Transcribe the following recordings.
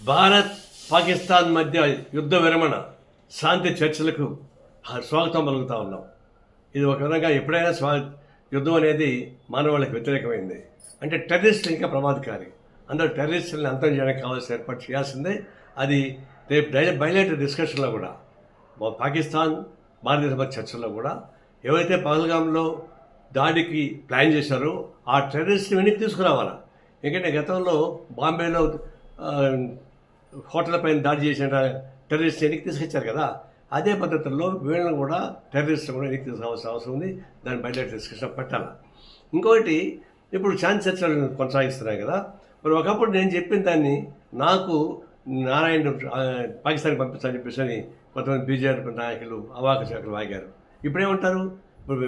భారత్ పాకిస్తాన్ మధ్య యుద్ధ విరమణ శాంతి చర్చలకు స్వాగతం పలుకుతా ఉన్నాం. ఇది ఒక విధంగా ఎప్పుడైనా యుద్ధం అనేది మానవాళికి వ్యతిరేకమైంది. అంటే టెర్రరిస్టులు ఇంకా ప్రమాదకారి. అందరూ టెర్రరిస్టులను అంతం చేయడానికి కావాల్సిన ఏర్పాటు చేయాల్సిందే. అది రేపు బయలేటర్ డిస్కషన్లో కూడా పాకిస్తాన్ భారతదేశ మధ్య చర్చల్లో కూడా ఎవరైతే పహల్గామ్లో దాడికి ప్లాన్ చేశారో ఆ టెర్రరిస్ట్ని వెనక్కి తీసుకురావాలా. ఎందుకంటే గతంలో బాంబేలో హోటల్ పైన దాడి చేసిన టెర్రరిస్ట్ వెనక్కి తీసుకొచ్చారు కదా, అదే పద్ధతుల్లో వీళ్ళని కూడా టెర్రరిస్ట్ కూడా వెనక్కి తీసుకోవాల్సిన అవసరం ఉంది. దాన్ని బయట డిస్కషన్ పెట్టాలి. ఇంకొకటి, ఇప్పుడు శాంతి చర్చలు కొనసాగిస్తున్నాయి కదా, మరి ఒకప్పుడు నేను చెప్పిన దాన్ని నాకు నారాయణ పాకిస్తాన్కి పంపించాలని చెప్పేసి కొంతమంది బీజేపీ నాయకులు అవాక శాఖలు వాగారు. ఇప్పుడేమంటారు? ఇప్పుడు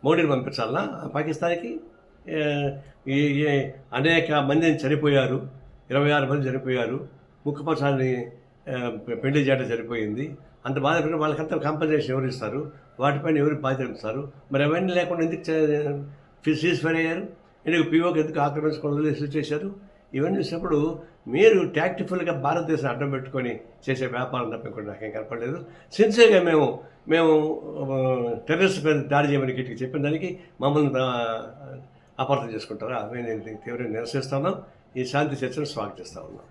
మోడీని పంపించాలన్నా పాకిస్తాన్కి? అనేక మందిని చనిపోయారు, 26 మంది చనిపోయారు, ముఖ్యపక్షాన్ని పెళ్లి చేయడం సరిపోయింది. అంత బాధపడిన వాళ్ళకంతా కాంపన్సేషన్ ఎవరు ఇస్తారు? వాటిపైన ఎవరు బాధ్యత ఇస్తారు? మరి అవన్నీ లేకుండా ఎందుకు సీజ్ ఫైర్ అయ్యారు? ఎందుకు పీఓకి ఎందుకు ఆక్రమించుకోవడం రిసీవ్ చేశారు? ఇవన్నీ చూసినప్పుడు మీరు ట్యాక్టిఫుల్గా భారతదేశం అడ్డం పెట్టుకొని చేసే వ్యాపారం తప్పకుండా నాకేం కనపడలేదు. సిన్సియర్గా మేము టెర్రరిస్ట్ మీద దాడి చేయమని గట్టిగా చెప్పిన దానికి మమ్మల్ని అపార్థం చేసుకుంటారా? నేను తీవ్రంగా నిరసిస్తా ఉన్నాం. ఈ శాంతి చర్చను స్వాగతిస్తా ఉన్నాం.